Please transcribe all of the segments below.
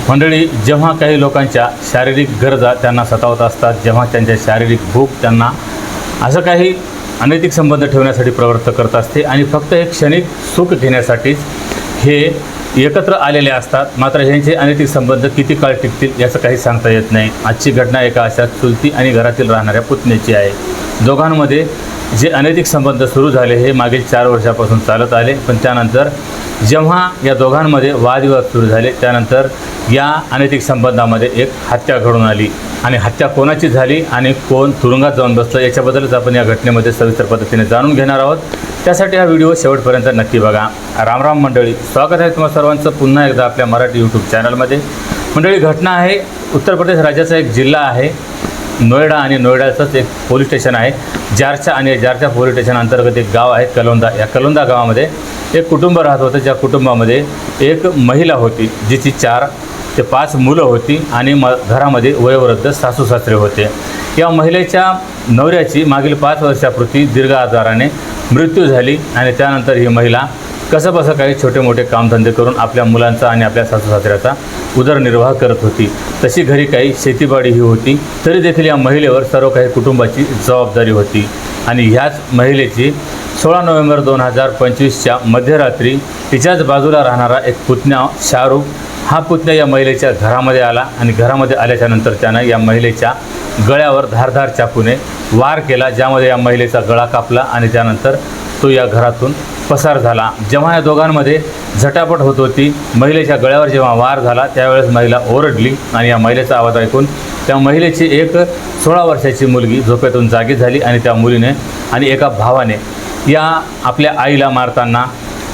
मंडळी, जेव्हा काही लोकांच्या शारीरिक गरजा त्यांना सतावत असतात, जेव्हा त्यांच्या शारीरिक भूक त्यांना असं काही अनैतिक संबंध ठेवण्यासाठी प्रवृत्त करत असते आणि फक्त एक क्षणिक सुख घेण्यासाठीच हे एकत्र आलेले असतात. मात्र ह्यांचे अनैतिक संबंध किती काळ टिकतील याचं काही सांगता येत नाही. आजची घटना एका अशा चुलती आणि घरातील राहणाऱ्या पुतण्याची आहे. दोघांमध्ये जे अनैतिक संबंध सुरू झाले हे मागील 4 वर्षापासून चालत आले, पण त्यानंतर जेव्हा या दोघांमध्ये वादविवाद सुरू झाले त्यानंतर या अनैतिक संबंधामध्ये एक हत्या घडून आली. आणि हत्या कोणाची झाली आणि कोण तुरुंगात जाऊन बसलं याच्याबद्दलच आपण या घटनेमध्ये सविस्तर पद्धतीने जाणून घेणार आहोत. त्यासाठी हा व्हिडिओ शेवटपर्यंत नक्की बघा. रामराम मंडळी, स्वागत आहे तुम्हा सर्वांचं पुन्हा एकदा आपल्या मराठी यूट्यूब चॅनलमध्ये. मंडळी, घटना आहे उत्तर प्रदेश राज्याचा एक जिल्हा आहे नोएडा आणि नोएडाचंच एक पोलीस स्टेशन आहे जारच्या, आणि जारच्या पोलीस स्टेशन अंतर्गत एक गाव आहे कलोंदा. या कलोंदा गावामध्ये एक कुटुंब राहत होतं. ज्या कुटुंबामध्ये एक महिला होती जिची 4 ते 5 मुलं होती आणि घरामध्ये वयोवृद्ध सासू सासरे होते. या महिलेच्या नवऱ्याची मागील 5 वर्षापूर्वी दीर्घ आजाराने मृत्यू झाली आणि त्यानंतर ही महिला कसंबसं काही छोटे मोठे कामधंदे करून आपल्या मुलांचा आणि आपल्या सासू सासऱ्याचा उदरनिर्वाह करत होती. तशी घरी काही शेतीबाडी ही होती, तरी देखील या महिलेवर सर्व काही कुटुंबाची जबाबदारी होती. आणि ह्याच महिलेची 16 नोव्हेंबर 2025च्या मध्यरात्री तिच्याच बाजूला राहणारा एक पुतण्या शाहरुख, हा पुतण्या या महिलेच्या घरामध्ये आला आणि घरामध्ये आल्याच्यानंतर त्यानं या महिलेच्या गळ्यावर धारदार चाकूने वार केला, ज्यामध्ये या महिलेचा गळा कापला आणि त्यानंतर तो या घरातून पसार झाला. जेव्हा या दोघांमध्ये झटापट होत होती, महिलेच्या गळ्यावर जेव्हा वार झाला त्यावेळेस महिला ओरडली आणि या महिलेचा आवाज ऐकून त्या महिलेची एक 16 वर्षाची मुलगी झोपेतून जागी झाली आणि त्या मुलीने आणि एका भावाने या आपल्या आईला मारताना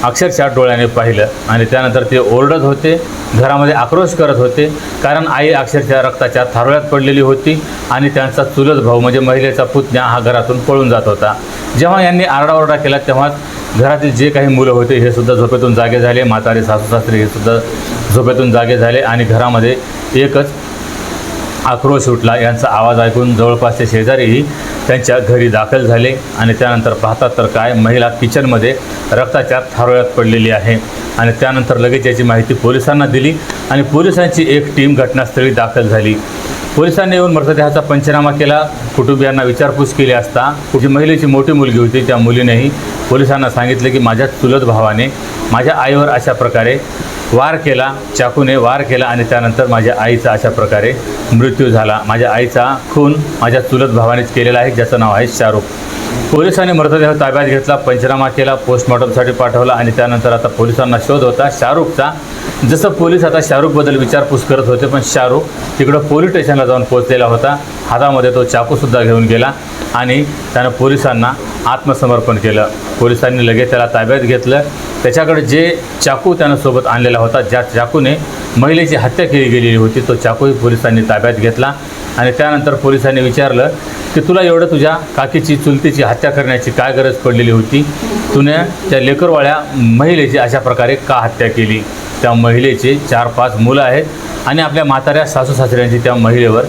अक्षरशः डोळ्याने पाहिलं आणि त्यानंतर ते ओरडत होते, घरामध्ये आक्रोश करत होते, कारण आई अक्षरशः रक्ताच्या थारोळ्यात पडलेली होती आणि त्यांचा चुलत भाऊ म्हणजे महिलेचा पुतण्या हा घरातून पळून जात होता. जेव्हा यांनी आरडाओरडा केला तेव्हाच घरातील जे काही मुलं होते हे सुद्धा झोपेतून जागे झाले, म्हातारे सासू सासरे हे सुद्धा झोपेतून जागे झाले आणि घरामध्ये एकच आक्रोश उठला. यांचा आवाज ऐकून जवळपासचे शेजारीही त्यांच्या घरी दाखल झाले आणि त्यानंतर पाहतात तर काय, महिला किचनमध्ये रक्ताच्या थारोळ्यात पडलेली आहे. आणि त्यानंतर लगेच याची माहिती पोलिसांना दिली आणि पोलिसांची एक टीम घटनास्थळी दाखल झाली. पोलिसांनी येऊन मृतदेहाचा पंचनामा केला, कुटुंबियांना विचारपूस केली असता जी महिलेची मोठी मुलगी होती त्या मुलीनेही पोलिसांना सांगितले की माझ्या चुलत भावाने माझ्या आईवर अशा प्रकारे वार केला, चाकूने वार केला आणि त्यानंतर माझ्या आईचा अशा प्रकारे मृत्यू झाला. माझ्या आईचा खून माझ्या चुलत भावानेच केलेला आहे, ज्याचं नाव आहे शाहरुख. पोलिसांनी मृतदेह ताब्यात घेतला, पंचनामा केला, पोस्टमॉर्टमसाठी पाठवला आणि त्यानंतर आता पोलिसांना शोध होता शाहरुखचा. जसं पोलीस आता शाहरुखबद्दल विचारपूस करत होते, पण शाहरुख तिकडं पोलीस स्टेशनला जाऊन पोहोचलेला होता. हातामध्ये तो चाकूसुद्धा घेऊन गेला आणि त्यानं पोलिसांना आत्मसमर्पण केलं. पोलिसांनी लगेच त्याला ताब्यात घेतलं. त्याच्याकडे जे चाकू त्यानं सोबत आणलेला होता, ज्या चाकूने महिलेची हत्या केली गेलेली होती, तो चाकूही पोलिसांनी ताब्यात घेतला. आणि त्यानंतर पोलिसांनी विचारलं की तुला एवढं तुझ्या काकीची चुलतीची हत्या करण्याची काय गरज पडलेली होती, तुने त्या लेकरवाळ्या महिलेची अशा प्रकारे का हत्या केली. त्या महिलेचे 4-5 मुलं आहेत आणि आपल्या म्हाताऱ्या सासू सासऱ्यांची त्या महिलेवर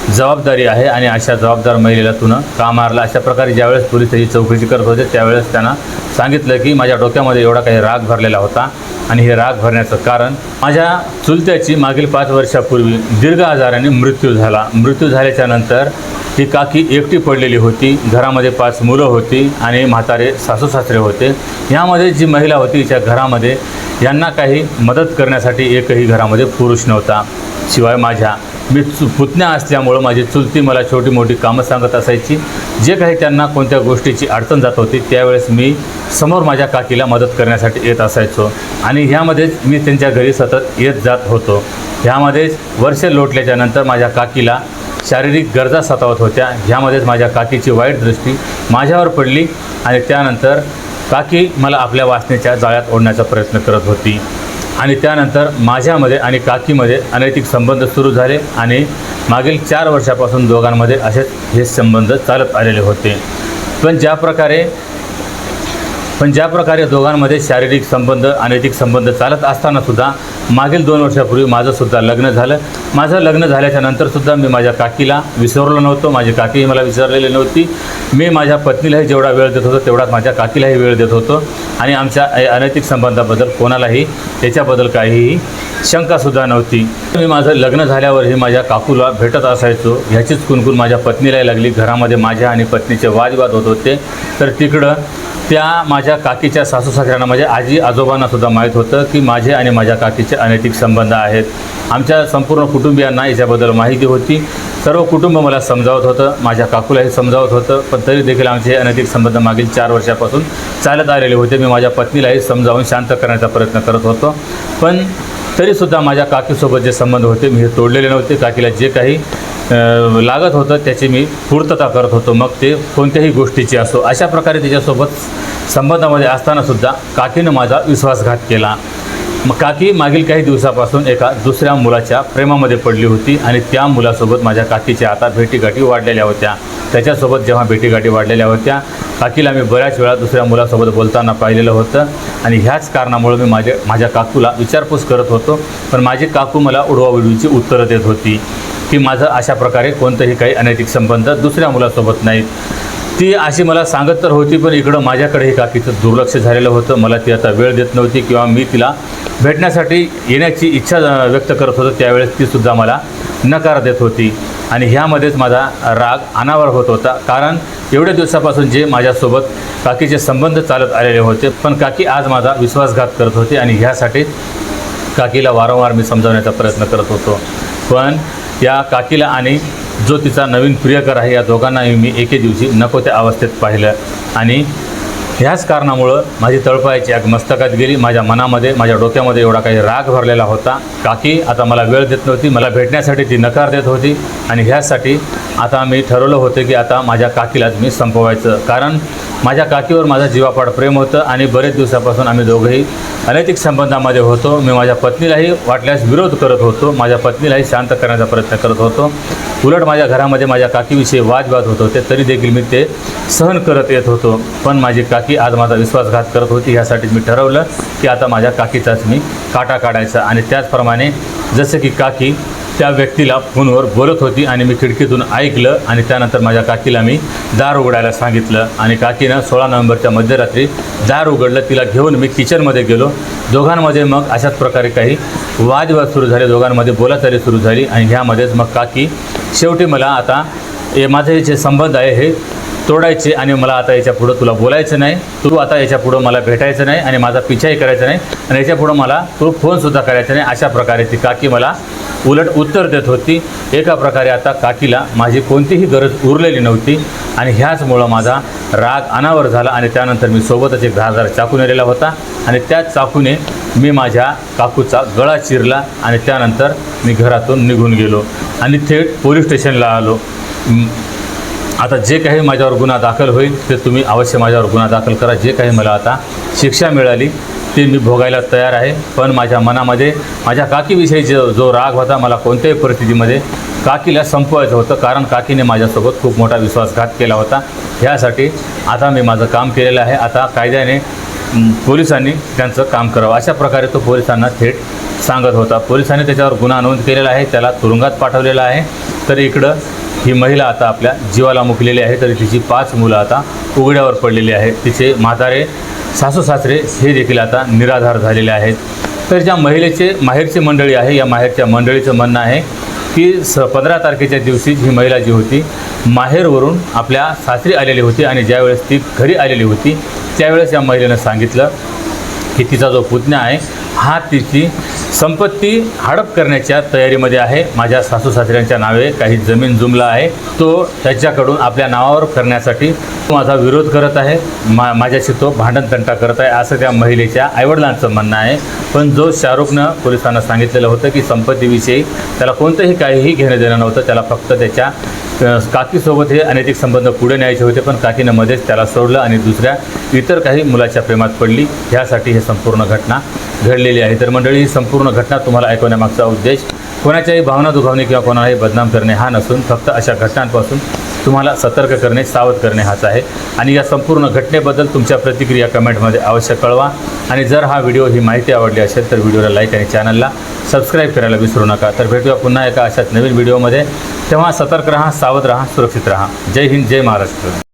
जबाबदारी आहे आणि अशा जबाबदार महिलेला तुनं का मारला. अशा प्रकारे ज्यावेळेस पोलीस ही चौकशी करत होते त्यावेळेस त्यांना सांगितलं की माझ्या डोक्यामध्ये एवढा काही राग भरलेला होता आणि हे राग भरण्याचं कारण माझ्या चुलत्याची मागील 5 वर्षापूर्वी दीर्घ आजाराने मृत्यू झाला. मृत्यू झाल्याच्या नंतर ही काकी एकटी पडलेली होती, घरामध्ये 5 मुलं होती आणि म्हातारे सासू सासरे होते. ह्यामध्ये जी महिला होती तिच्या घरामध्ये यांना काही मदत करण्यासाठी एकही घरामध्ये पुरुष नव्हता. शिवाय मी पुतण्या असल्यामुळं माझी चुलती मला छोटी मोठी कामं सांगत असायची. जे काही त्यांना कोणत्या गोष्टीची अडचण जात होती त्यावेळेस मी समोर माझ्या काकीला मदत करण्यासाठी येत असायचो आणि ह्यामध्येच मी त्यांच्या घरी सतत येत जात होतो. ह्यामध्येच वर्ष लोटल्याच्यानंतर माझ्या काकीला शारीरिक गरजा सतावत होत्या. ह्यामध्येच माझ्या काकीची वाईट दृष्टी माझ्यावर पडली आणि त्यानंतर काकी मला आपल्या वासनेच्या जाळ्यात ओढण्याचा प्रयत्न करत होती. आणि त्यानंतर माझ्यामध्ये आणि काकीमध्ये अनैतिक संबंध सुरू झाले आणि मागील 4 वर्षापासून दोघांमध्ये असेच हे संबंध चालत आलेले होते. पण ज्या प्रकारे दोघांमध्ये शारीरिक संबंध अनैतिक संबंध चालत असतानासुद्धा मागील 2 वर्षापूर्वी माझंसुद्धा लग्न झालं. माझं लग्न झाल्याच्या नंतरसुद्धा मी माझ्या काकीला विसरलो नव्हतो, माझी काकीही मला विसरलेली नव्हती. मी माझ्या पत्नीलाही जेवढा वेळ देत होतो तेवढाच माझ्या काकीलाही वेळ देत होतो आणि आमच्या अनैतिक संबंधाबद्दल कोणालाही त्याच्याबद्दल काहीही शंकासुद्धा नव्हती. मी माझं लग्न झाल्यावरही माझ्या काकूला भेटत असायचो. ह्याचीच कुणकुण माझ्या पत्नीला लागली. घरामध्ये माझ्या आणि पत्नीचे वादविवाद होत होते. तर तिकडं त्या माझ्या काकीच्या सासू सासऱ्यांना म्हणजे आजी आजोबांनासुद्धा माहीत होतं की माझे आणि माझ्या काकीचे अनैतिक संबंध आहेत. आमच्या संपूर्ण कुटुंबियांना याच्याबद्दल माहिती होती. सर्व कुटुंब मला समजावत होतं, माझ्या काकूलाही समजावत होतं. पण तरी देखील आमचे अनैतिक संबंध मागील 4 वर्षापासून चालत आलेले होते. मी माझ्या पत्नीलाही समजावून शांत करण्याचा प्रयत्न करत होतो. पण तरीसुद्धा माझ्या काकीसोबत जे संबंध होते मी हे तोडलेले नव्हते. काकीला जे काही लागत होतं त्याची मी पूर्तता करत होतो, मग ते कोणत्याही गोष्टीची असो. अशा प्रकारे तिच्यासोबत संबंधामध्ये असतानासुद्धा काकीनं माझा विश्वासघात केला. मग काकी मागील काही दिवसापासून एका दुसऱ्या मुलाच्या प्रेमामध्ये पडली होती आणि त्या मुलासोबत माझ्या काकीच्या आता भेटीगाठी वाढलेल्या होत्या. त्याच्यासोबत जेव्हा भेटीगाठी वाढलेल्या होत्या, काकीला मी बऱ्याच वेळा दुसऱ्या मुलासोबत बोलताना पाहिलेलं होतं आणि ह्याच कारणामुळे मी माझ्या काकूला विचारपूस करत होतो. पण माझी काकू मला उडवाउडवीची उत्तरं देत होती की माझं अशा प्रकारे कोणतंही काही अनैतिक संबंध दुसऱ्या मुलासोबत नाहीत. ती अशी मला सांगत तर होती, पण इकडं माझ्याकडेही काकीचं दुर्लक्ष झालेलं होतं. मला ती आता वेळ देत नव्हती किंवा मी तिला भेटण्यासाठी येण्याची इच्छा व्यक्त करत होतो त्यावेळेस तीसुद्धा मला नकार देत होती. आणि ह्यामध्येच माझा राग अनावर होत होता, कारण एवढ्या दिवसापासून जे माझ्यासोबत काकीचे संबंध चालत आलेले होते, पण काकी आज माझा विश्वासघात करत होती. आणि ह्यासाठी काकीला वारंवार मी समजावण्याचा प्रयत्न करत होतो. पण या काकीला आणि जो तिचा नवीन प्रियकर आहे या दोघांनाही मी एके दिवशी नको त्या अवस्थेत पाहिलं. आणि ह्याच कारणामुळं माझी तळपायाची आग मस्तकात गेली. माझ्या मनामध्ये, माझ्या डोक्यामध्ये एवढा काही राग भरलेला होता. काकी आता मला वेळ देत नव्हती, मला भेटण्यासाठी ती नकार देत होती. आणि ह्यासाठी आता मी ठरवलं होतं की आता माझ्या काकीलाच मी संपवायचं, कारण माझ्या काकीवर माझं जीवापाड प्रेम होतं आणि बरेच दिवसापासून आम्ही दोघंही अनैतिक संबंधामध्ये होतो. मी माझ्या पत्नीलाही वाटल्यास विरोध करत होतो, माझ्या पत्नीलाही शांत करण्याचा प्रयत्न करत होतो. उलट माझ्या घरामध्ये माझ्या काकीविषयी वादविवाद होत होते, तरी देखील मी ते सहन करत येत होतो. पण माझी काकी आज माझा विश्वासघात करत होती. ह्यासाठीच मी ठरवलं की आता माझ्या काकीचाच मी काटा काढायचा. आणि त्याचप्रमाणे जसं की काकी त्या व्यक्तीला फोनवर बोलत होती आणि मी खिडकीतून ऐकलं आणि त्यानंतर माझ्या काकीला मी दार उघडायला सांगितलं. आणि काकीनं 16 नोव्हेंबरच्या मध्यरात्री दार उघडलं. तिला घेऊन मी किचनमध्ये गेलो. दोघांमध्ये मग अशाच प्रकारे काही वादविवाद सुरू झाले, दोघांमध्ये बोलाचाली सुरू झाली. आणि ह्यामध्येच मग काकी शेवटी मला आता माझे जे संबंध आहे हे तोडायचे आणि मला आता याच्यापुढं तुला बोलायचं नाही, तू आता याच्यापुढं मला भेटायचं नाही आणि माझा पिछाही करायचा नाही आणि याच्यापुढं मला तू फोनसुद्धा करायचा नाही. अशा प्रकारे ती काकी मला उलट उत्तर देत होती. एका प्रकारे आता काकीला माझी कोणतीही गरज उरलेली नव्हती. आणि ह्याचमुळं माझा राग अनावर झाला. आणि त्यानंतर मी सोबतच एक धारदार चाकू नेलेला होता आणि त्या चाकूने मी माझ्या काकूचा गळा चिरला. आणि त्यानंतर मी घरातून निघून गेलो आणि थेट पोलीस स्टेशनला आलो. आता जे काही माझ्यावर गुन्हा दाखल होईल ते तुम्ही अवश्य माझ्यावर गुन्हा दाखल करा. जे काही मला आता शिक्षा मिळाली ते मी भोगायला तयार आहे. पण माझ्या मनामध्ये माझ्या काकीविषयी जो राग होता, मला कोणत्याही परिस्थितीमध्ये काकीला संपवायचं होतं, कारण काकीने माझ्यासोबत खूप मोठा विश्वासघात केला होता. ह्यासाठी आता मी माझं काम केलेलं आहे. आता कायद्याने पोलिसांनी त्यांचं काम करावं अशा प्रकारे तो पोलिसांना थेट सांगत होता. पोलिसांनी त्याच्यावर गुन्हा नोंद केलेला आहे, त्याला तुरुंगात पाठवलेला आहे. तर इकडं ही महिला आता आपल्या जीवाला मुकलेली आहे. तरी तिची 5 मुलं आता उघड्यावर पडलेली आहेत. तिचे म्हातारे सासू सासरे हे देखील आता निराधार झालेले आहेत. तर ज्या महिलेचे माहेरची मंडळी आहे, या माहेरच्या मंडळीचं म्हणणं आहे की 15 तारखेच्या दिवशी ही महिला जी होती माहेरवरून आपल्या सासरी आलेली होती. आणि ज्यावेळेस ती घरी आलेली होती त्यावेळेस या महिलेनं सांगितलं की तिचा जो पुतण्या आहे हा तिची संपत्ती हडप करण्याच्या तयारीमध्ये आहे. माझ्या सासू सासऱ्यांच्या नावे काही जमीन जुमला आहे, तो त्याच्याकडून आपल्या नावावर करण्यासाठी माझा विरोध करत आहे, माझ्याशी तो भांडणतंटा करत आहे, असं त्या महिलेच्या आईवडिलांचं म्हणणं आहे. पण जो शाहरुखनं पोलिसांना सांगितलेलं होतं की संपत्तीविषयी त्याला कोणतंही काहीही घेणं देणं नव्हतं, त्याला फक्त त्याच्या काकीसोबत हे अनैतिक संबंध पुढे न्यायचे होते. पण काकीनं मध्येच त्याला सोडलं आणि दुसऱ्या इतर काही मुलाच्या प्रेमात पडली. ह्यासाठी हे संपूर्ण घटना घडलेली आहे. तर मंडळी, ही संपूर्ण घटना तुम्हाला ऐकवण्यामागचा उद्देश कोणाच्याही भावना दुखावणे किंवा कोणालाही बदनाम करणे हा नसून फक्त अशा घटनांपासून तुम्हाला सतर्क करणे, सावध करणे हाच आहे. आणि या संपूर्ण घटनेबद्दल तुमच्या प्रतिक्रिया कमेंटमध्ये अवश्य कळवा. आणि जर हा व्हिडिओ ही माहिती आवडली असेल तर व्हिडिओला लाईक आणि चॅनलला सबस्क्राईब करायला विसरू नका. तर भेटूया पुन्हा एका अशाच नवीन व्हिडिओमध्ये. तेव्हा सतर्क राहा, सावध राहा, सुरक्षित राहा. जय हिंद, जय महाराष्ट्र.